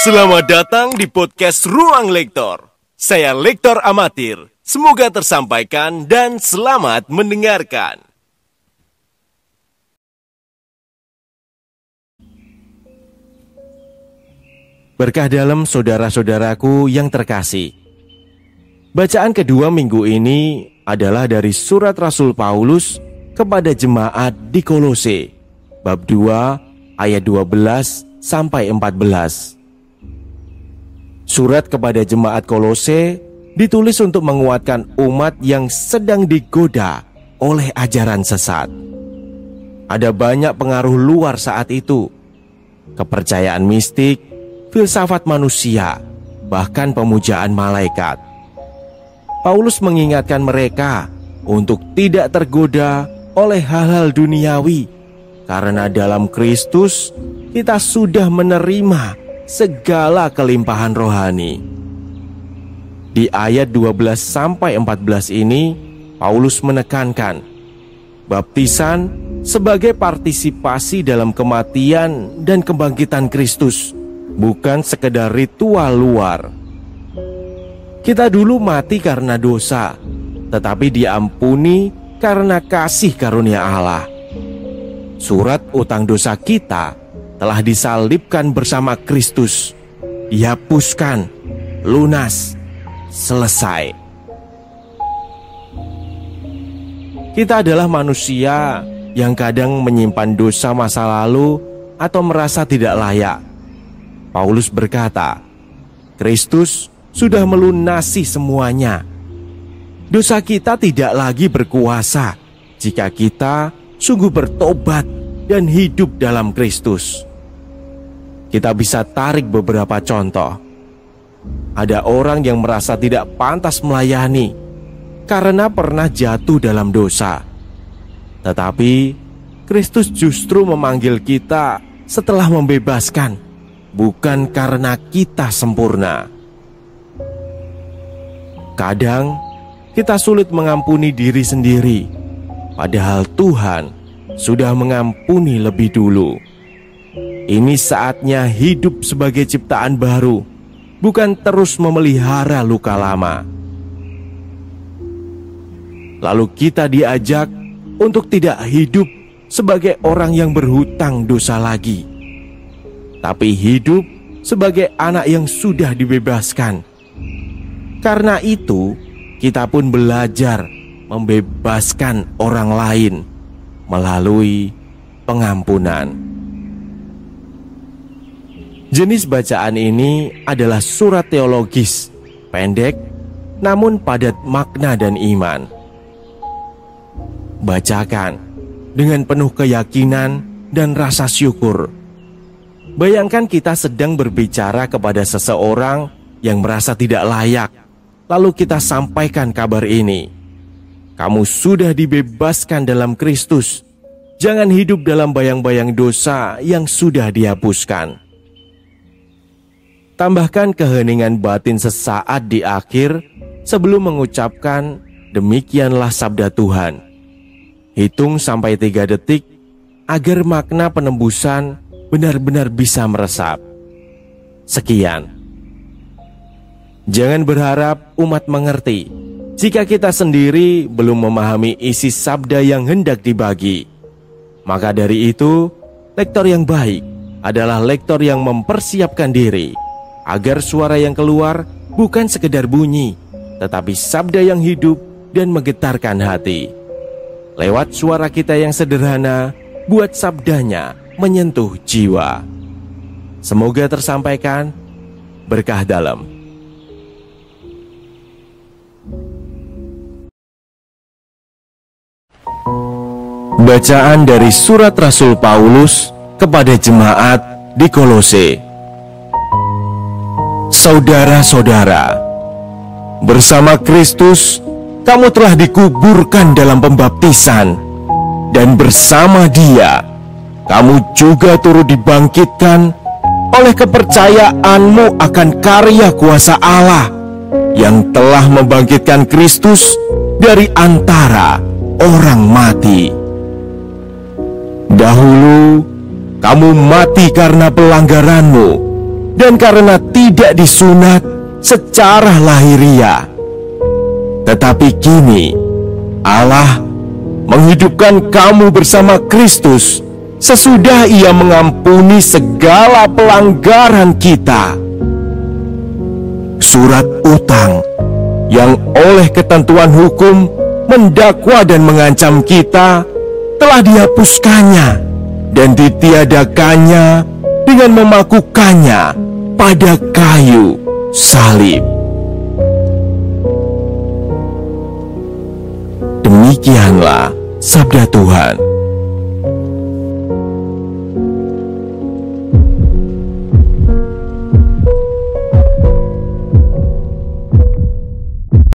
Selamat datang di podcast Ruang Lektor. Saya Lektor Amatir. Semoga tersampaikan dan selamat mendengarkan. Berkah dalam saudara-saudaraku yang terkasih. Bacaan kedua minggu ini adalah dari surat Rasul Paulus kepada jemaat di Kolose, bab 2 ayat 12 sampai 14. Surat kepada jemaat Kolose ditulis untuk menguatkan umat yang sedang digoda oleh ajaran sesat. Ada banyak pengaruh luar saat itu, kepercayaan mistik, filsafat manusia, bahkan pemujaan malaikat. Paulus mengingatkan mereka untuk tidak tergoda oleh hal-hal duniawi, karena dalam Kristus kita sudah menerima segala kelimpahan rohani. Di ayat 12 sampai 14 ini, Paulus menekankan baptisan sebagai partisipasi dalam kematian dan kebangkitan Kristus, bukan sekedar ritual luar. Kita dulu mati karena dosa, tetapi diampuni karena kasih karunia Allah. Surat utang dosa kita telah disalibkan bersama Kristus, dihapuskan, lunas, selesai. Kita adalah manusia yang kadang menyimpan dosa masa lalu atau merasa tidak layak. Paulus berkata, Kristus sudah melunasi semuanya. Dosa kita tidak lagi berkuasa jika kita sungguh bertobat dan hidup dalam Kristus. Kita bisa tarik beberapa contoh. Ada orang yang merasa tidak pantas melayani karena pernah jatuh dalam dosa. Tetapi Kristus justru memanggil kita setelah membebaskan, bukan karena kita sempurna. Kadang kita sulit mengampuni diri sendiri, padahal Tuhan sudah mengampuni lebih dulu. Ini saatnya hidup sebagai ciptaan baru, bukan terus memelihara luka lama. Lalu kita diajak untuk tidak hidup sebagai orang yang berhutang dosa lagi, tapi hidup sebagai anak yang sudah dibebaskan. Karena itu, kita pun belajar membebaskan orang lain melalui pengampunan. Jenis bacaan ini adalah surat teologis, pendek namun padat makna dan iman. Bacakan dengan penuh keyakinan dan rasa syukur. Bayangkan kita sedang berbicara kepada seseorang yang merasa tidak layak, lalu kita sampaikan kabar ini. Kamu sudah dibebaskan dalam Kristus. Jangan hidup dalam bayang-bayang dosa yang sudah dihapuskan. Tambahkan keheningan batin sesaat di akhir sebelum mengucapkan demikianlah sabda Tuhan. Hitung sampai 3 detik agar makna penembusan benar-benar bisa meresap. Sekian. Jangan berharap umat mengerti jika kita sendiri belum memahami isi sabda yang hendak dibagi. Maka dari itu, lektor yang baik adalah lektor yang mempersiapkan diri agar suara yang keluar bukan sekedar bunyi, tetapi sabda yang hidup dan menggetarkan hati. Lewat suara kita yang sederhana, buat sabdanya menyentuh jiwa. Semoga tersampaikan berkah dalam. Bacaan dari surat Rasul Paulus kepada jemaat di Kolose. Saudara-saudara, bersama Kristus kamu telah dikuburkan dalam pembaptisan, dan bersama Dia kamu juga turut dibangkitkan oleh kepercayaanmu akan karya kuasa Allah yang telah membangkitkan Kristus dari antara orang mati. Dahulu kamu mati karena pelanggaranmu dan karena tidak disunat secara lahiriah. Tetapi kini Allah menghidupkan kamu bersama Kristus sesudah Ia mengampuni segala pelanggaran kita. Surat utang yang oleh ketentuan hukum mendakwa dan mengancam kita telah dihapuskannya dan ditiadakannya dengan memakukannya pada kayu salib. Demikianlah sabda Tuhan.